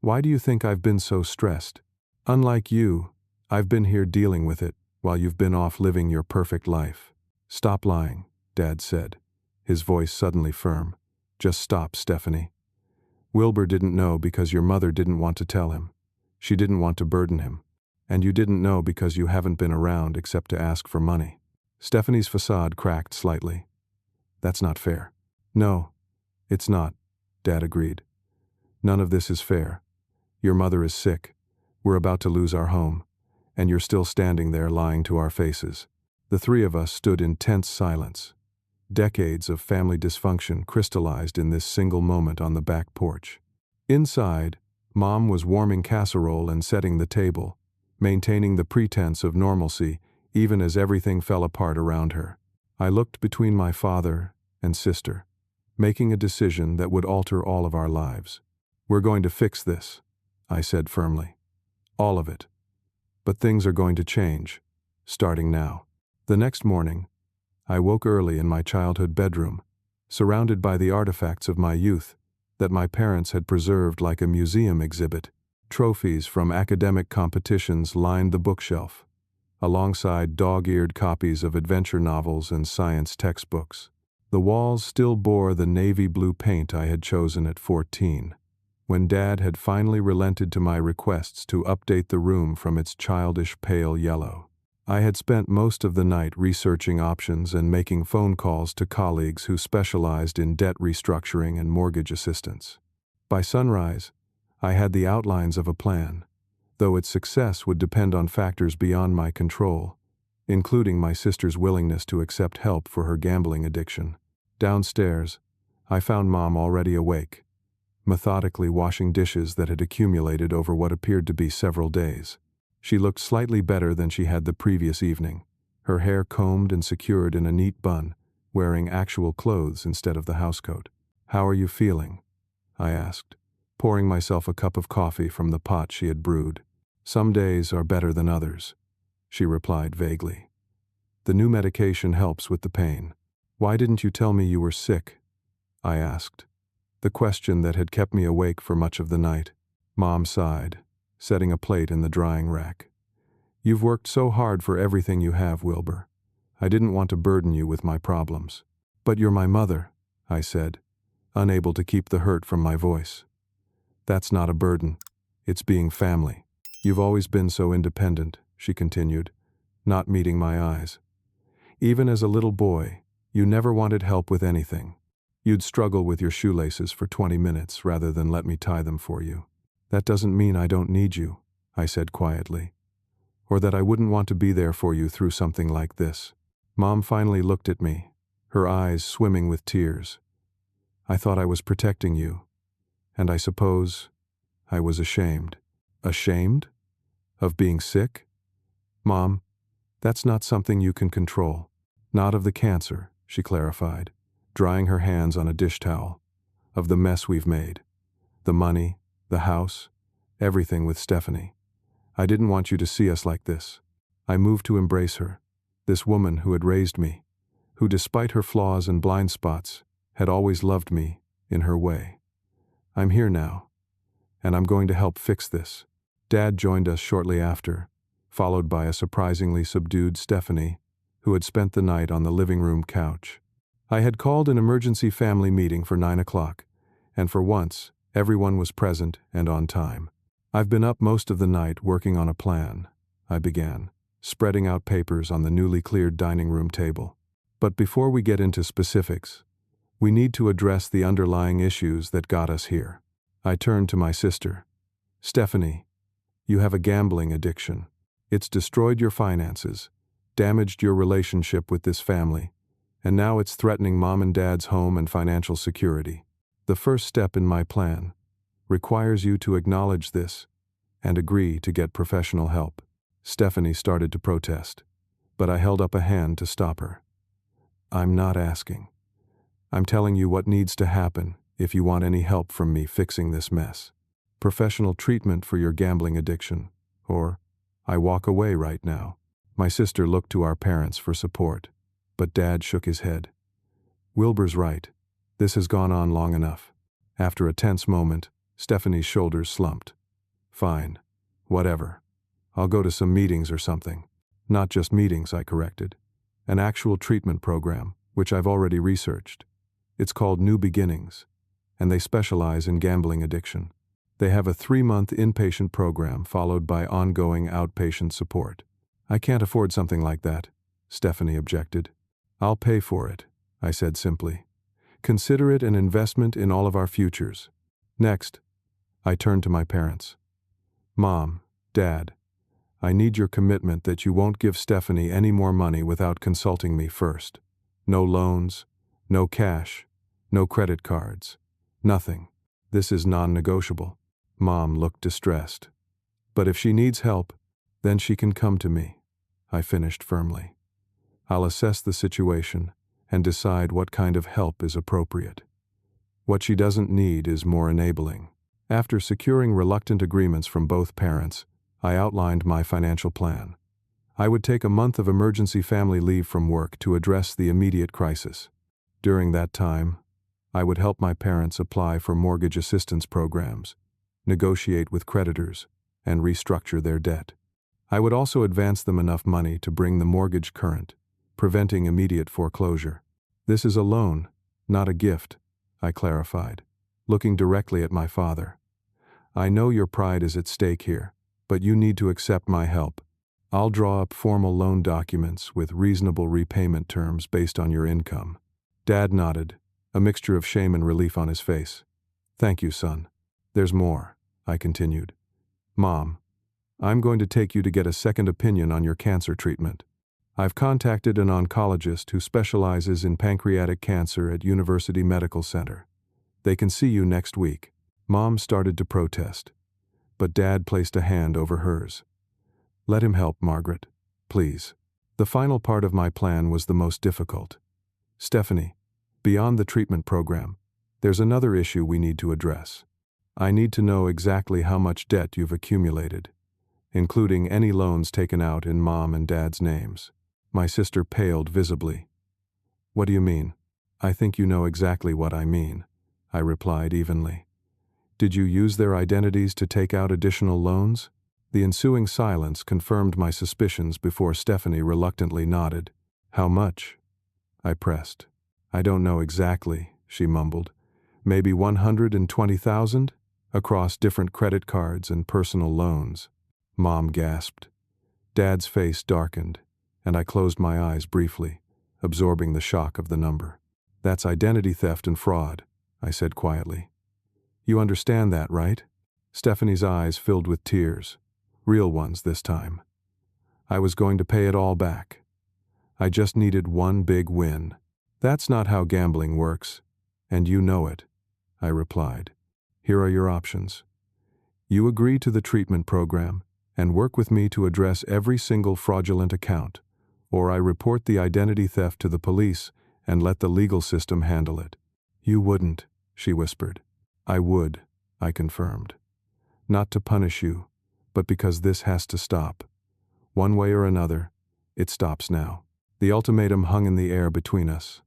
A: "Why do you think I've been so stressed? Unlike you, I've been here dealing with it while you've been off living your perfect life." "Stop lying," Dad said, his voice suddenly firm. "Just stop, Stephanie. Wilbur didn't know because your mother didn't want to tell him. She didn't want to burden him. And you didn't know because you haven't been around except to ask for money." Stephanie's facade cracked slightly. "That's not fair." "No, it's not," Dad agreed. "None of this is fair. Your mother is sick. We're about to lose our home. And you're still standing there lying to our faces." The three of us stood in tense silence. Decades of family dysfunction crystallized in this single moment on the back porch. Inside, Mom was warming casserole and setting the table, maintaining the pretense of normalcy even as everything fell apart around her. I looked between my father and sister, making a decision that would alter all of our lives. "We're going to fix this," I said firmly. "All of it. But things are going to change, starting now." The next morning, I woke early in my childhood bedroom, surrounded by the artifacts of my youth that my parents had preserved like a museum exhibit. Trophies from academic competitions lined the bookshelf, alongside dog-eared copies of adventure novels and science textbooks. The walls still bore the navy blue paint I had chosen at 14, when Dad had finally relented to my requests to update the room from its childish pale yellow. I had spent most of the night researching options and making phone calls to colleagues who specialized in debt restructuring and mortgage assistance. By sunrise, I had the outlines of a plan, though its success would depend on factors beyond my control, including my sister's willingness to accept help for her gambling addiction. Downstairs, I found Mom already awake, methodically washing dishes that had accumulated over what appeared to be several days. She looked slightly better than she had the previous evening, her hair combed and secured in a neat bun, wearing actual clothes instead of the housecoat. "How are you feeling?" I asked, pouring myself a cup of coffee from the pot she had brewed. "Some days are better than others," she replied vaguely. "The new medication helps with the pain." "Why didn't you tell me you were sick?" I asked, the question that had kept me awake for much of the night. Mom sighed, setting a plate in the drying rack. "You've worked so hard for everything you have, Wilbur. I didn't want to burden you with my problems." "But you're my mother," I said, unable to keep the hurt from my voice. "That's not a burden. It's being family. You've always been so independent," she continued, not meeting my eyes. "Even as a little boy, you never wanted help with anything. You'd struggle with your shoelaces for 20 minutes rather than let me tie them for you. That doesn't mean I don't need you," I said quietly, "or that I wouldn't want to be there for you through something like this." Mom finally looked at me, her eyes swimming with tears. "I thought I was protecting you, and I suppose I was ashamed." "Ashamed? Of being sick?" "Mom, that's not something you can control." "Not of the cancer," she clarified, drying her hands on a dish towel. "Of the mess we've made. The money, the house, everything with Stephanie. I didn't want you to see us like this." I moved to embrace her, this woman who had raised me, who despite her flaws and blind spots, had always loved me in her way. "I'm here now, and I'm going to help fix this." Dad joined us shortly after, followed by a surprisingly subdued Stephanie, who had spent the night on the living room couch. I had called an emergency family meeting for 9 o'clock, and for once, everyone was present and on time. "I've been up most of the night working on a plan," I began, spreading out papers on the newly cleared dining room table. "But before we get into specifics, we need to address the underlying issues that got us here." I turned to my sister. "Stephanie, you have a gambling addiction. It's destroyed your finances, damaged your relationship with this family, and now it's threatening Mom and Dad's home and financial security. The first step in my plan requires you to acknowledge this and agree to get professional help." Stephanie started to protest, but I held up a hand to stop her. "I'm not asking. I'm telling you what needs to happen if you want any help from me fixing this mess. Professional treatment for your gambling addiction, or I walk away right now." My sister looked to our parents for support, but Dad shook his head. "Wilbur's right. This has gone on long enough." After a tense moment, Stephanie's shoulders slumped. "Fine. Whatever. I'll go to some meetings or something." "Not just meetings," I corrected. "An actual treatment program, which I've already researched. It's called New Beginnings, and they specialize in gambling addiction. They have a 3-month inpatient program followed by ongoing outpatient support." "I can't afford something like that," Stephanie objected. "I'll pay for it," I said simply. "Consider it an investment in all of our futures." Next, I turned to my parents. "Mom, Dad, I need your commitment that you won't give Stephanie any more money without consulting me first. No loans, no cash, no credit cards, nothing. This is non-negotiable." Mom looked distressed. "But if she needs help, then she can come to me," I finished firmly. "I'll assess the situation and decide what kind of help is appropriate. What she doesn't need is more enabling." After securing reluctant agreements from both parents, I outlined my financial plan. I would take a month of emergency family leave from work to address the immediate crisis. During that time, I would help my parents apply for mortgage assistance programs, negotiate with creditors, and restructure their debt. I would also advance them enough money to bring the mortgage current, preventing immediate foreclosure. "This is a loan, not a gift," I clarified, looking directly at my father. I know your pride is at stake here, but you need to accept my help. I'll draw up formal loan documents with reasonable repayment terms based on your income." Dad nodded, a mixture of shame and relief on his face. "Thank you, son. There's more," I continued. "Mom, I'm going to take you to get a second opinion on your cancer treatment. I've contacted an oncologist who specializes in pancreatic cancer at University Medical Center. They can see you next week." Mom started to protest, but Dad placed a hand over hers. "Let him help, Margaret, please." The final part of my plan was the most difficult. "Stephanie, beyond the treatment program, there's another issue we need to address. I need to know exactly how much debt you've accumulated, including any loans taken out in Mom and Dad's names." My sister paled visibly. "What do you mean?" "I think you know exactly what I mean," I replied evenly. "Did you use their identities to take out additional loans?" The ensuing silence confirmed my suspicions before Stephanie reluctantly nodded. "How much?" I pressed. "I don't know exactly," she mumbled. "Maybe 120,000? Across different credit cards and personal loans." Mom gasped. Dad's face darkened, and I closed my eyes briefly, absorbing the shock of the number. "That's identity theft and fraud," I said quietly. "You understand that, right?" Stephanie's eyes filled with tears, real ones this time. I was going to pay it all back. I just needed one big win. "That's not how gambling works, and you know it," I replied. "Here are your options. You agree to the treatment program and work with me to address every single fraudulent account, or I report the identity theft to the police and let the legal system handle it." "You wouldn't," she whispered. "I would," I confirmed. "Not to punish you, but because this has to stop. One way or another, it stops now." The ultimatum hung in the air between us.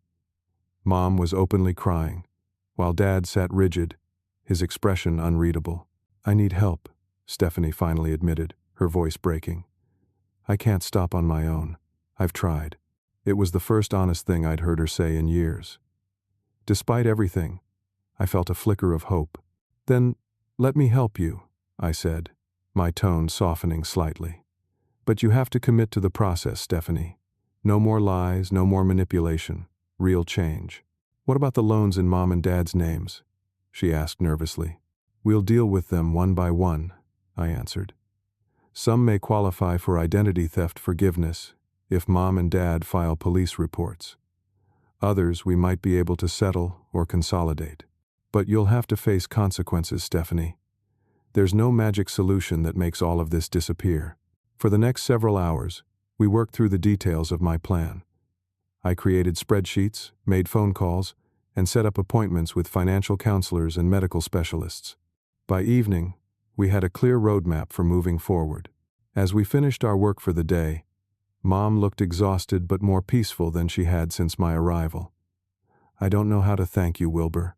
A: Mom was openly crying, while Dad sat rigid, his expression unreadable. "I need help," Stephanie finally admitted, her voice breaking. "I can't stop on my own. I've tried." It was the first honest thing I'd heard her say in years. Despite everything, I felt a flicker of hope. "Then, let me help you," I said, my tone softening slightly. "But you have to commit to the process, Stephanie. No more lies, no more manipulation. Real change." "What about the loans in Mom and Dad's names?" she asked nervously. "We'll deal with them one by one," I answered. "Some may qualify for identity theft forgiveness if Mom and Dad file police reports. Others we might be able to settle or consolidate. But you'll have to face consequences, Stephanie. There's no magic solution that makes all of this disappear." For the next several hours, we worked through the details of my plan. I created spreadsheets, made phone calls, and set up appointments with financial counselors and medical specialists. By evening, we had a clear roadmap for moving forward. As we finished our work for the day, Mom looked exhausted but more peaceful than she had since my arrival. "I don't know how to thank you, Wilbur,"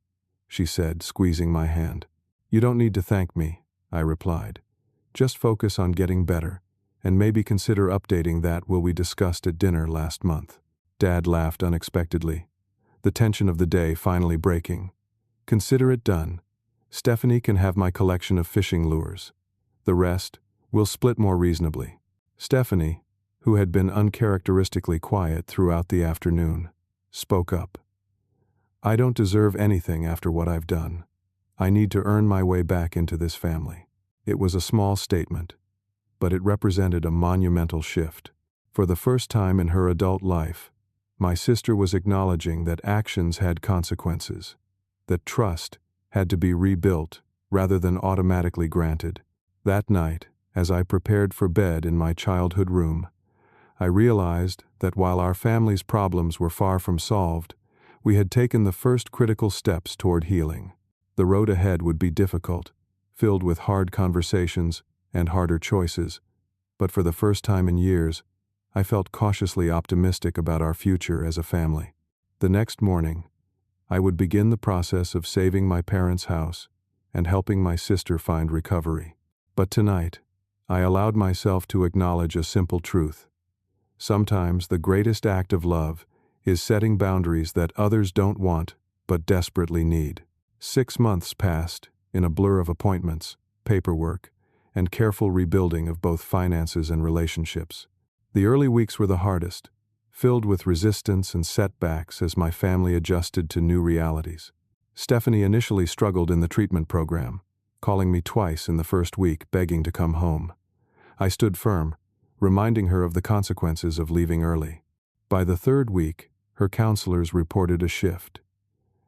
A: she said, squeezing my hand. "You don't need to thank me," I replied. "Just focus on getting better, and maybe consider updating that will we discussed at dinner last month." Dad laughed unexpectedly, the tension of the day finally breaking. "Consider it done. Stephanie can have my collection of fishing lures. The rest, we'll split more reasonably." Stephanie, who had been uncharacteristically quiet throughout the afternoon, spoke up. "I don't deserve anything after what I've done. I need to earn my way back into this family." It was a small statement, but it represented a monumental shift. For the first time in her adult life, my sister was acknowledging that actions had consequences, that trust had to be rebuilt rather than automatically granted. That night, as I prepared for bed in my childhood room, I realized that while our family's problems were far from solved, we had taken the first critical steps toward healing. The road ahead would be difficult, filled with hard conversations and harder choices, but for the first time in years, I felt cautiously optimistic about our future as a family. The next morning, I would begin the process of saving my parents' house and helping my sister find recovery. But tonight, I allowed myself to acknowledge a simple truth. Sometimes the greatest act of love is setting boundaries that others don't want but desperately need. 6 months passed, in a blur of appointments, paperwork, and careful rebuilding of both finances and relationships. The early weeks were the hardest, filled with resistance and setbacks as my family adjusted to new realities. Stephanie initially struggled in the treatment program, calling me twice in the first week begging to come home. I stood firm, reminding her of the consequences of leaving early. By the third week, her counselors reported a shift.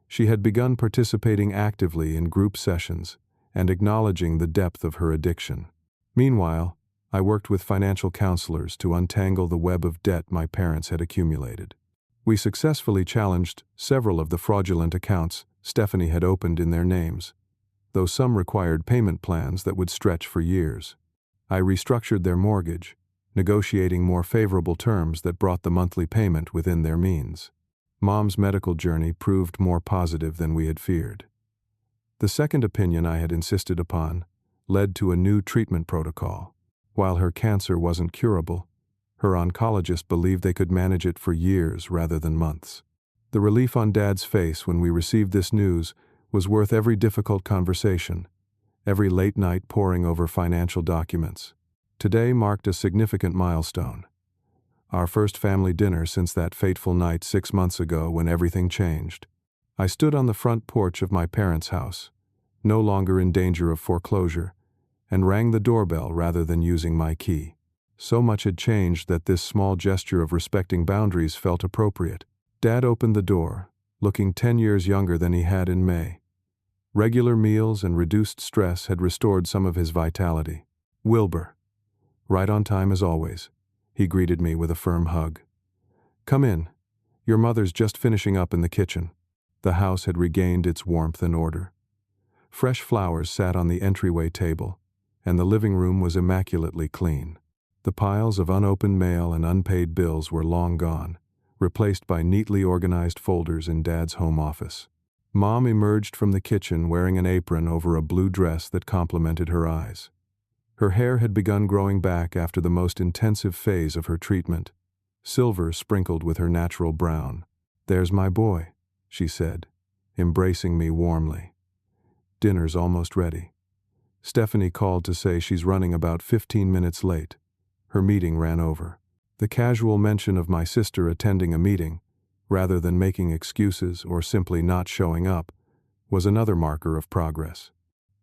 A: She had begun participating actively in group sessions and acknowledging the depth of her addiction. Meanwhile, I worked with financial counselors to untangle the web of debt my parents had accumulated. We successfully challenged several of the fraudulent accounts Stephanie had opened in their names, though some required payment plans that would stretch for years. I restructured their mortgage, negotiating more favorable terms that brought the monthly payment within their means. Mom's medical journey proved more positive than we had feared. The second opinion I had insisted upon led to a new treatment protocol. While her cancer wasn't curable, her oncologist believed they could manage it for years rather than months. The relief on Dad's face when we received this news was worth every difficult conversation, every late night poring over financial documents. Today marked a significant milestone. Our first family dinner since that fateful night 6 months ago when everything changed. I stood on the front porch of my parents' house, no longer in danger of foreclosure, and rang the doorbell rather than using my key. So much had changed that this small gesture of respecting boundaries felt appropriate. Dad opened the door, looking 10 years younger than he had in May. Regular meals and reduced stress had restored some of his vitality. "Wilbur." "Right on time as always," he greeted me with a firm hug. "Come in. Your mother's just finishing up in the kitchen." The house had regained its warmth and order. Fresh flowers sat on the entryway table, and the living room was immaculately clean. The piles of unopened mail and unpaid bills were long gone, replaced by neatly organized folders in Dad's home office. Mom emerged from the kitchen wearing an apron over a blue dress that complemented her eyes. Her hair had begun growing back after the most intensive phase of her treatment, silver sprinkled with her natural brown. "There's my boy," she said, embracing me warmly. "Dinner's almost ready." Stephanie called to say she's running about 15 minutes late. Her meeting ran over. The casual mention of my sister attending a meeting, rather than making excuses or simply not showing up, was another marker of progress.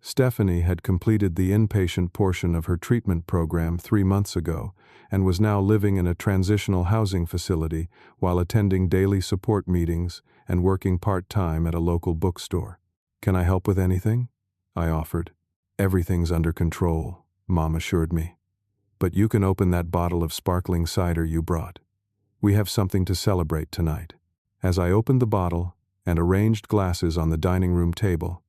A: Stephanie had completed the inpatient portion of her treatment program 3 months ago and was now living in a transitional housing facility while attending daily support meetings and working part-time at a local bookstore. "Can I help with anything?" I offered. "Everything's under control," Mom assured me. "But you can open that bottle of sparkling cider you brought. We have something to celebrate tonight." As I opened the bottle and arranged glasses on the dining room table,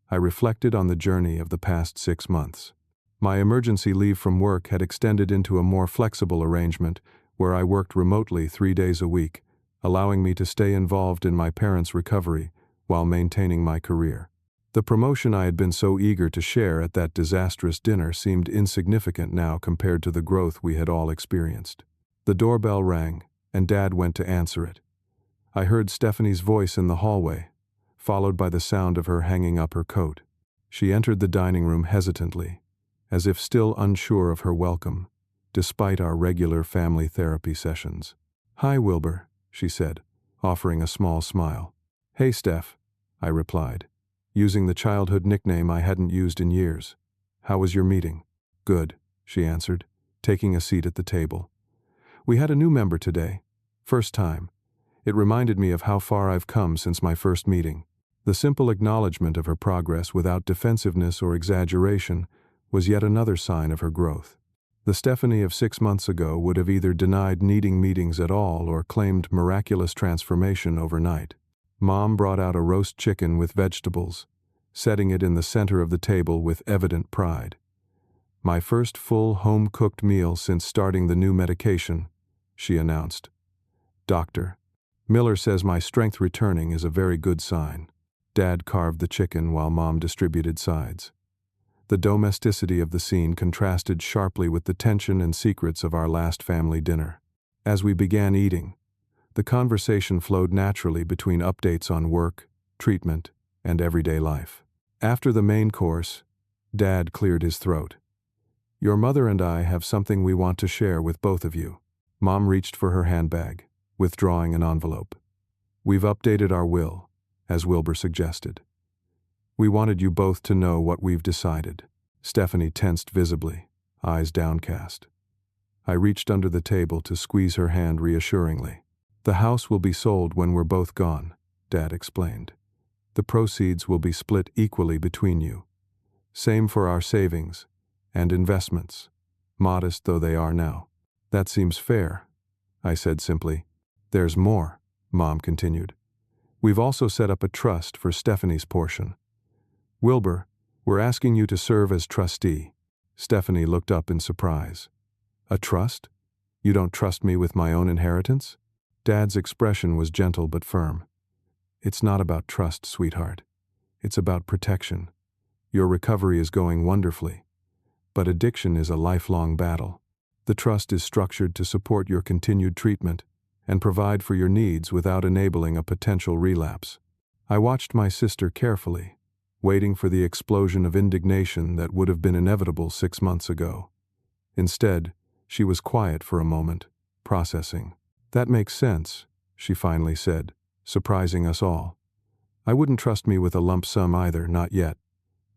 A: I reflected on the journey of the past 6 months. My emergency leave from work had extended into a more flexible arrangement where I worked remotely 3 days a week, allowing me to stay involved in my parents' recovery while maintaining my career. The promotion I had been so eager to share at that disastrous dinner seemed insignificant now compared to the growth we had all experienced. The doorbell rang, and Dad went to answer it. I heard Stephanie's voice in the hallway, followed by the sound of her hanging up her coat. She entered the dining room hesitantly, as if still unsure of her welcome, despite our regular family therapy sessions. "Hi, Wilbur," she said, offering a small smile. "Hey, Steph," I replied, using the childhood nickname I hadn't used in years. "How was your meeting?" "Good," she answered, taking a seat at the table. "We had a new member today. First time. It reminded me of how far I've come since my first meeting." The simple acknowledgement of her progress without defensiveness or exaggeration was yet another sign of her growth. The Stephanie of 6 months ago would have either denied needing meetings at all or claimed miraculous transformation overnight. Mom brought out a roast chicken with vegetables, setting it in the center of the table with evident pride. "My first full home-cooked meal since starting the new medication," she announced. "Doctor Miller says my strength returning is a very good sign." Dad carved the chicken while Mom distributed sides. The domesticity of the scene contrasted sharply with the tension and secrets of our last family dinner. As we began eating, the conversation flowed naturally between updates on work, treatment, and everyday life. After the main course, Dad cleared his throat. Your mother and I have something we want to share with both of you. Mom reached for her handbag, withdrawing an envelope. We've updated our will, as Wilbur suggested. We wanted you both to know what we've decided. Stephanie tensed visibly, eyes downcast. I reached under the table to squeeze her hand reassuringly. The house will be sold when we're both gone, Dad explained. The proceeds will be split equally between you. Same for our savings and investments, modest though they are now. That seems fair, I said simply. There's more, Mom continued. We've also set up a trust for Stephanie's portion. Wilbur, we're asking you to serve as trustee. Stephanie looked up in surprise. A trust? You don't trust me with my own inheritance? Dad's expression was gentle but firm. It's not about trust, sweetheart. It's about protection. Your recovery is going wonderfully. But addiction is a lifelong battle. The trust is structured to support your continued treatment and provide for your needs without enabling a potential relapse. I watched my sister carefully, waiting for the explosion of indignation that would have been inevitable 6 months ago. Instead, she was quiet for a moment, processing. That makes sense, she finally said, surprising us all. I wouldn't trust me with a lump sum either, not yet.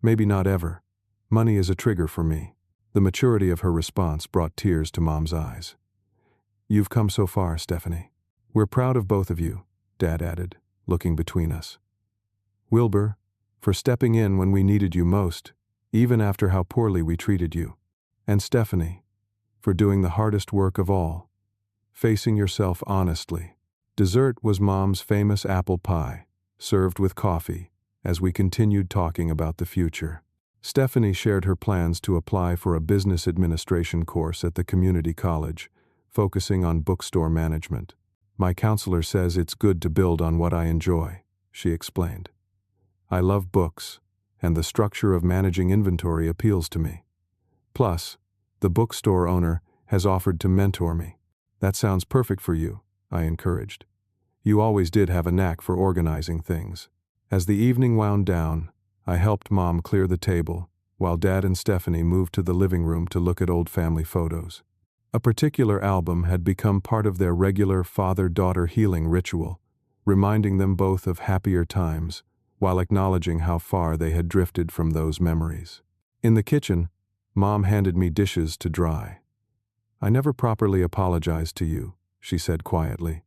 A: Maybe not ever. Money is a trigger for me. The maturity of her response brought tears to Mom's eyes. You've come so far, Stephanie. We're proud of both of you, Dad added, looking between us. Wilbur, for stepping in when we needed you most, even after how poorly we treated you. And Stephanie, for doing the hardest work of all, facing yourself honestly. Dessert was Mom's famous apple pie, served with coffee, as we continued talking about the future. Stephanie shared her plans to apply for a business administration course at the community college, focusing on bookstore management. My counselor says it's good to build on what I enjoy, she explained. I love books, and the structure of managing inventory appeals to me. Plus, the bookstore owner has offered to mentor me. That sounds perfect for you, I encouraged. You always did have a knack for organizing things. As the evening wound down, I helped Mom clear the table, while Dad and Stephanie moved to the living room to look at old family photos. A particular album had become part of their regular father-daughter healing ritual, reminding them both of happier times, while acknowledging how far they had drifted from those memories. In the kitchen, Mom handed me dishes to dry. I never properly apologized to you, she said quietly.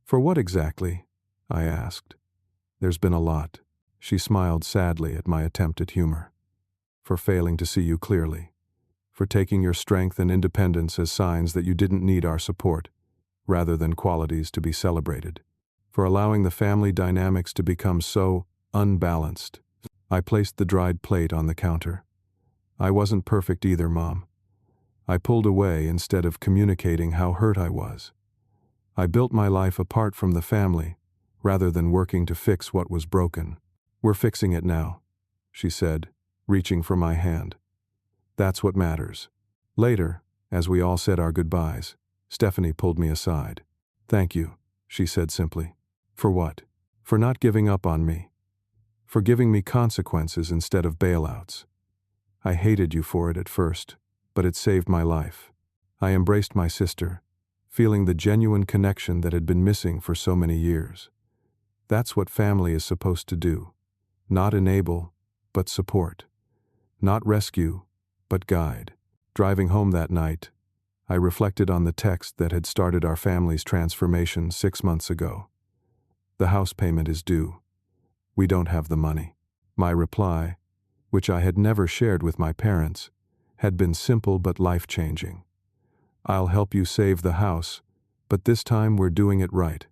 A: For what exactly? I asked. There's been a lot. She smiled sadly at my attempt at humor. For failing to see you clearly. For taking your strength and independence as signs that you didn't need our support, rather than qualities to be celebrated. For allowing the family dynamics to become so unbalanced. I placed the dried plate on the counter. I wasn't perfect either, Mom. I pulled away instead of communicating how hurt I was. I built my life apart from the family, rather than working to fix what was broken. We're fixing it now, she said, reaching for my hand. That's what matters. Later, as we all said our goodbyes, Stephanie pulled me aside. Thank you, she said simply. For what? For not giving up on me. For giving me consequences instead of bailouts. I hated you for it at first, but it saved my life. I embraced my sister, feeling the genuine connection that had been missing for so many years. That's what family is supposed to do. Not enable, but support. Not rescue, but guide. Driving home that night, I reflected on the text that had started our family's transformation 6 months ago. The house payment is due. We don't have the money. My reply, which I had never shared with my parents, had been simple but life-changing. I'll help you save the house, but this time we're doing it right.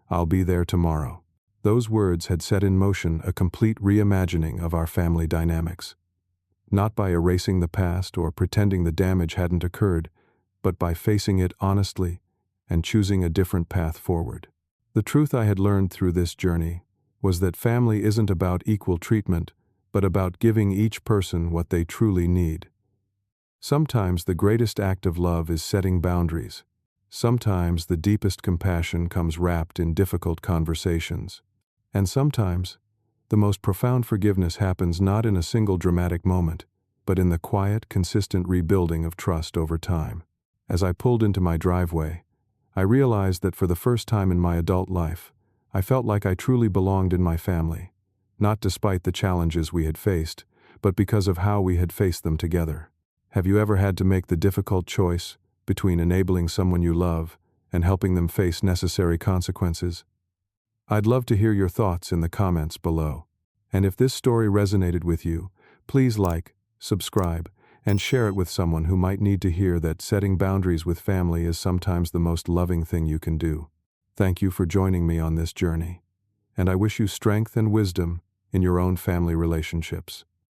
A: I'll be there tomorrow. Those words had set in motion a complete reimagining of our family dynamics. Not by erasing the past or pretending the damage hadn't occurred, but by facing it honestly and choosing a different path forward. The truth I had learned through this journey was that family isn't about equal treatment, but about giving each person what they truly need. Sometimes the greatest act of love is setting boundaries. Sometimes the deepest compassion comes wrapped in difficult conversations. And sometimes, the most profound forgiveness happens not in a single dramatic moment, but in the quiet, consistent rebuilding of trust over time. As I pulled into my driveway, I realized that for the first time in my adult life, I felt like I truly belonged in my family, not despite the challenges we had faced, but because of how we had faced them together. Have you ever had to make the difficult choice between enabling someone you love and helping them face necessary consequences? I'd love to hear your thoughts in the comments below. And if this story resonated with you, please like, subscribe, and share it with someone who might need to hear that setting boundaries with family is sometimes the most loving thing you can do. Thank you for joining me on this journey, and I wish you strength and wisdom in your own family relationships.